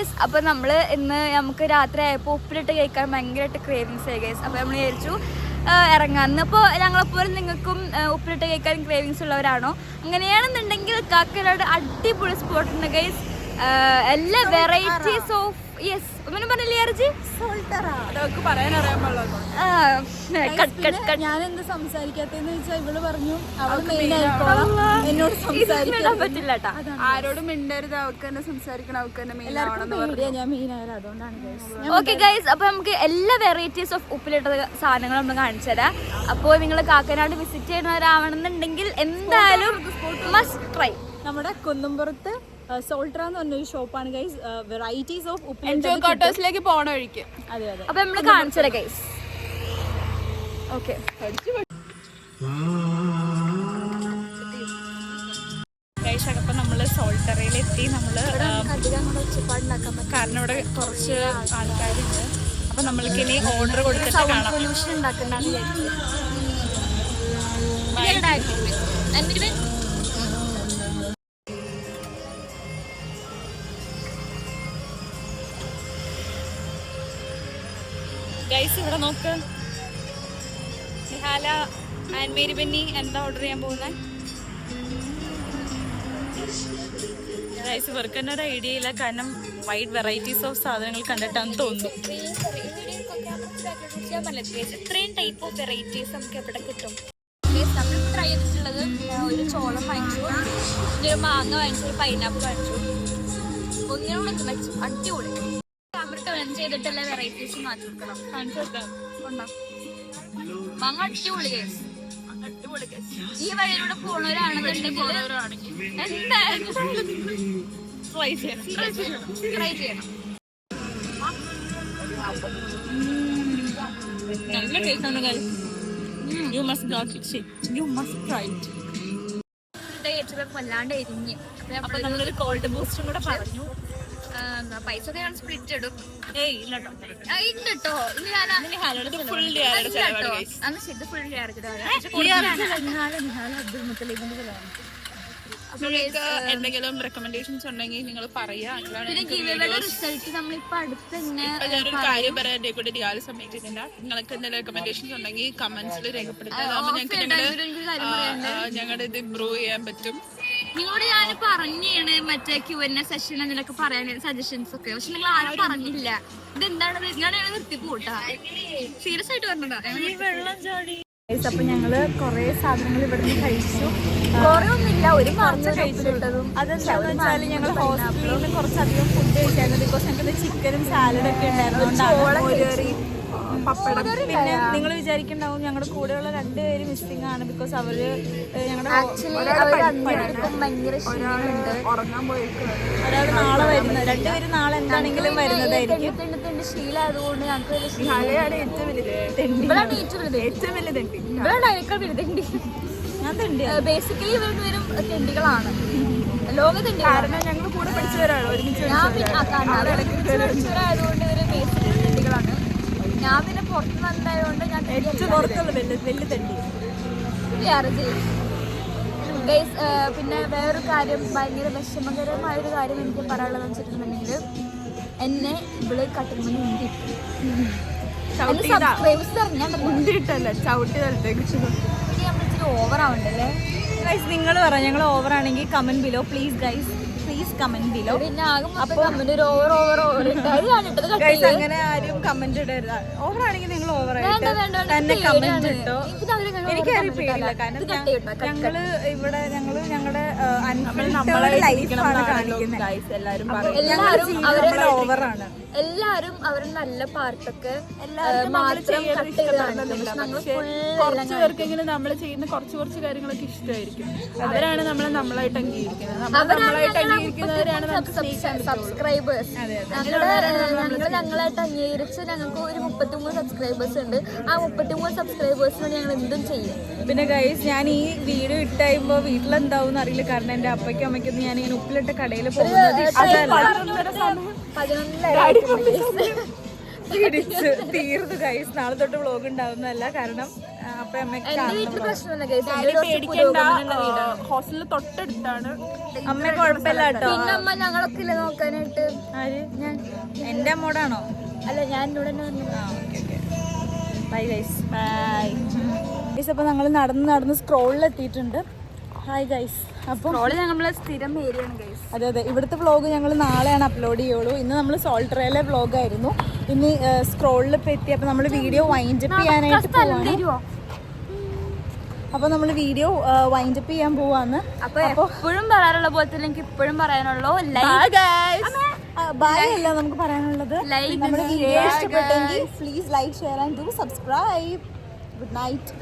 Guys, അപ്പോൾ നമ്മൾ ഇന്ന് നമുക്ക് രാത്രി ആയപ്പോൾ ഉപ്പിലിട്ട് കഴിക്കാൻ ഭയങ്കരമായിട്ട് ക്രേവിങ്സ് ആയി ഗൈസ്. അപ്പോൾ നമ്മൾ വിചാരിച്ചു ഇറങ്ങാമെന്ന്. അപ്പോൾ ഞങ്ങളെപ്പോലെ നിങ്ങൾക്കും ഉപ്പിലിട്ട് കഴിക്കാൻ ക്രേവിങ്സ് ഉള്ളവരാണോ? അങ്ങനെയാണെന്നുണ്ടെങ്കിൽ കാക്കനാട് അടിപൊളി സ്പോട്ടുണ്ട് ഗൈസ്. എല്ലാ വെറൈറ്റീസ് ഓഫ് ഒന്നും പറഞ്ഞില്ലേ അർജി? ഞാനെന്താ സംസാരിക്കാത്തെന്ന് വെച്ചാൽ ഇവള് പറഞ്ഞു എന്നോട് സംസാരിക്കാൻ പറ്റില്ല. ആരോടും മിണ്ടരുത്, അവർക്ക് തന്നെ സംസാരിക്കണം, അവർക്ക് തന്നെ ഞാൻ മെയിനായത് അതുകൊണ്ടാണ്. ഓക്കെ ഗൈസ്, അപ്പൊ നമുക്ക് എല്ലാ വെറൈറ്റീസ് ഓഫ് ഉപ്പിലിട്ട സാധനങ്ങൾ നമ്മൾ കാണിച്ചു തരാം. അപ്പോൾ നിങ്ങൾ കാക്കനാട് വിസിറ്റ് ചെയ്യുന്നവരാവണമെന്നുണ്ടെങ്കിൽ എന്തായാലും മസ്റ്റ് ട്രൈ. നമ്മുടെ കുന്നുംപുറത്ത് സോൾട്ര എന്ന് പറഞ്ഞൊരു ഷോപ്പാണ് ഗൈസ്. വെറൈറ്റീസ് ഓഫ് ക്വാർട്ടേഴ്സിലേക്ക് പോണ വഴിക്ക്. അതെ അതെ. അപ്പൊ നമ്മള് കാണിച്ചു തരാം ഗൈസ്. ഓക്കെ അപ്പം നമ്മൾ സോൾട്ടറയിലെത്തി. നമ്മള് കാരണം ഇവിടെ കുറച്ച് ആൾക്കാരുണ്ട്. അപ്പൊ നമ്മൾക്ക് ഇനി ഓർഡർ കൊടുത്തിട്ട് കാണാം. ഗൈസ് ഇവിടെ നോക്ക്, നിഹാല ആൻഡ് മേരി ബെന്നി എന്താ ഓർഡർ ചെയ്യാൻ പോകുന്നത്? ഗൈസ് ഇവർക്ക് തന്നെ ഒരു ഐഡിയ ഇല്ല, കാരണം വൈഡ് വെറൈറ്റീസ് ഓഫ് സാധനങ്ങൾ കണ്ടിട്ടാന്ന് തോന്നുന്നു. ഇത്രയും ടൈപ്പ് ഓഫ് വെറൈറ്റീസ് നമുക്ക് എവിടെ കിട്ടും? നമ്മൾ ട്രൈ ചെയ്തിട്ടുള്ളത് ഒരു ചോളം വാങ്ങിച്ചു, ഒരു മാങ്ങ വാങ്ങിച്ചു, ഒരു പൈനാപ്പിൾ വാങ്ങിച്ചു, ഒന്നിനോട് വെച്ചു. അടിപൊളി. ചെയ്തിട്ടുള്ള വെറൈറ്റീസ് മാറ്റി കൊടുക്കണം. മാങ്ങ അടിപൊളി. ഈ വഴിയിലൂടെ പോണവരാണെന്നുണ്ടെങ്കിൽ എന്തായാലും ട്രൈ ചെയ്യണം. നല്ല ടേസ്റ്റ് ആണ് guys. You must got it. You must try it. വല്ലാണ്ട് എരിഞ്ഞ്. അപ്പൊ നമ്മളൊരു കോൾഡ് ബൂസ്റ്റും കൂടെ പറഞ്ഞു. പൈസ ഒക്കെ ഞാൻ സ്പ്ലിറ്റ് ഇടും. ഇല്ലട്ടോ ഇട്ടോ ഇനി ഞാൻ ഫുൾ എന്തെങ്കിലും റെക്കമെൻഡേഷൻസ് ഉണ്ടെങ്കിൽ നിങ്ങൾ പറയാ. റിസൾട്ട് നമ്മളിപ്പോ അടുത്ത് തന്നെ ഞാനൊരു കാര്യം പറയാൻ കൂടി ഡിയാല് സമ്മതിക്കുന്നില്ല. നിങ്ങൾക്ക് എന്തെങ്കിലും റെക്കമെൻഡേഷൻസ് ഉണ്ടെങ്കിൽ കമന്റ്സിൽ രേഖപ്പെടുത്താം. ഞങ്ങളുടെ ഇത് ഇംപ്രൂവ് ചെയ്യാൻ പറ്റും. നിങ്ങളോട് ഞാൻ പറഞ്ഞാണ് മറ്റേ Q&A സെഷൻ എന്തൊക്കെ പറയാൻ സജഷൻസ് ഒക്കെ, പക്ഷെ നിങ്ങൾ ആരും പറഞ്ഞില്ല. ഇതെന്താണ് ഞാൻ നിർത്തി പോട്ടാ, സീരിയസ് ആയിട്ട് പറഞ്ഞതാ. അപ്പൊ ഞങ്ങള് കൊറേ സാധനങ്ങൾ ഇവിടുന്ന് കഴിച്ചു. കൊറേ ഒന്നുമില്ല, ഒരു കുറച്ച് കഴിച്ചിട്ടതും. അതെന്താന്ന് വെച്ചാല് ഞങ്ങൾ ഹോസ്പിറ്റലിൽ നിന്ന് കുറച്ചധികം ഫുഡ് കഴിച്ചായിരുന്നു. ബിക്കോസ് ഞങ്ങൾക്ക് ചിക്കനും സാലഡും ഒക്കെ ഉണ്ടായിരുന്നു. പപ്പടം. പിന്നെ നിങ്ങൾ വിചാരിക്കുന്നുണ്ടാവും ഞങ്ങളുടെ കൂടെയുള്ള രണ്ടുപേര് മിസ്സിംഗ് ആണ്. ബിക്കോസ് അവര് ഞങ്ങളുടെ ഉറങ്ങാൻ പോയിരിക്കുന്നത്. ഒരാൾ നാളെ വരുന്നത്, രണ്ടുപേരും നാളെ എന്താണെങ്കിലും വരുന്നതായിരിക്കും. ശീലമായതുകൊണ്ട് ഞങ്ങൾക്ക് ഞാൻ തെണ്ടി. ബേസിക്കലി ഇവർക്ക് വരും തെണ്ടികളാണ്, ലോക തെണ്ടി. കാരണം ഞങ്ങൾ കൂടെ പഠിച്ചവരാണ്, ഒരുമിച്ച് പഠിച്ചവരായതുകൊണ്ട് ഇവര് ബേസിക്കലി തെണ്ടികളാണ്. ഞാൻ പിന്നെ പുറത്ത് വന്നതായതുകൊണ്ട് ഞാൻ പുറത്തുള്ള വലിയ തെണ്ടി. പിന്നെ വേറൊരു കാര്യം, ഭയങ്കര വിഷമകരമായൊരു കാര്യം എനിക്ക് പറയാനുള്ളതെന്ന് വെച്ചിട്ടുണ്ടെങ്കിൽ, എന്നെ ഇവള് കട്ടുമ്പോൾ ഉണ്ടിട്ടല്ല ചവിട്ടി തലത്തേക്ക്. ഇച്ചിരി ഓവർ ആവണ്ടല്ലേ ഗൈസ്? നിങ്ങൾ പറ, ഞങ്ങൾ ഓവർ ആണെങ്കിൽ comment below please guys, please comment below. പിന്നെ അങ്ങനെ ആരും കമന്റ് ഇടരുത്. ഓവർ ആണെങ്കിൽ നിങ്ങൾ ഓവർ ആയിട്ട് തന്നെ കമന്റ് ഇട്ടോ. എനിക്കാരും പേടില്ല, കാരണം ഞങ്ങള് ഇവിടെ ഞങ്ങളുടെ ലൈഫാണ് കാണിക്കുന്നത്. എല്ലാവരും ഓവറാണ്. എല്ലാരും അവരുടെ നല്ല പാർട്ടൊക്കെ കുറച്ച് പേർക്കെങ്കിലും നമ്മൾ ചെയ്യുന്ന കുറച്ച് കാര്യങ്ങളൊക്കെ ഇഷ്ടമായിരിക്കും. അവരാണ് നമ്മളായിട്ട് അംഗീകരിക്കുന്നത്. സബ്സ്ക്രൈബേഴ്സ് ഞങ്ങളായിട്ട് അംഗീകരിച്ച് ഞങ്ങൾക്ക് ഒരു 33 സബ്സ്ക്രൈബേഴ്സ് ഉണ്ട്. ആ 33 സബ്സ്ക്രൈബേഴ്സിനോട് ഞങ്ങൾ എന്തും ചെയ്യും. പിന്നെ ഗൈസ്, ഞാൻ ഈ വീഡിയോ ഇട്ടാകുമ്പോ വീട്ടിലെന്താവും അറിയില്ല, കാരണം എന്റെ അപ്പയ്ക്കും അമ്മയ്ക്കൊന്നും ഞാൻ ഇങ്ങനെ ഉപ്പിലിട്ട കടയിൽ പോകുന്നത് ഇടിച്ച് തീർന്നു ഗൈസ്. നാളെ തൊട്ട് വ്ളോഗ് ഉണ്ടാവുന്നതല്ല, കാരണം അപ്പൊ അമ്മയ്ക്ക് ഹോസ്റ്റലിൽ തൊട്ടടുത്താണ്. അമ്മ കുഴപ്പമില്ല കേട്ടോ. പിന്നെ അമ്മ ഞങ്ങളൊക്കെ ഇല്ല നോക്കാനായിട്ട്. ആര്? എന്റെ അമ്മോടാണോ? അല്ല ഞാൻ ഇവിടെ ബൈ ഗൈസ്. Bye guys. അപ്പോൾ ഞങ്ങൾ നടന്ന് സ്ക്രോളിൽ എത്തിയിട്ടുണ്ട്. Hi guys. അപ്പോൾ ഞങ്ങളെ സ്ഥിരം ഏരിയയാണ് ഗൈസ്. അതെ അതെ, ഇവിടുത്തെ വ്ളോഗ് ഞങ്ങൾ നാളെയാണ് അപ്ലോഡ് ചെയ്യുള്ളൂ. ഇന്ന് നമ്മൾ സോൾട്രയിലെ വ്ളോഗായിരുന്നു. ഇനി സ്ക്രോളിൽ ഇപ്പോൾ എത്തി. അപ്പോൾ നമ്മൾ വീഡിയോ വൈൻഡപ്പ് ചെയ്യാനായിട്ട് പോവാണ്. അപ്പോൾ നമ്മൾ വീഡിയോ വൈൻഡപ്പ് ചെയ്യാൻ പോവാന്ന്. അപ്പോൾ എപ്പോഴും പറയാനുള്ള പോലെ തന്നെ എനിക്ക് ഇപ്പോഴും പറയാനുള്ളൂ ബൈ അല്ല നമുക്ക് പറയാനുള്ളത്. നമ്മുടെ വീഡിയോ ഇഷ്ടപ്പെട്ടെങ്കിൽ please like share and do subscribe. Good night.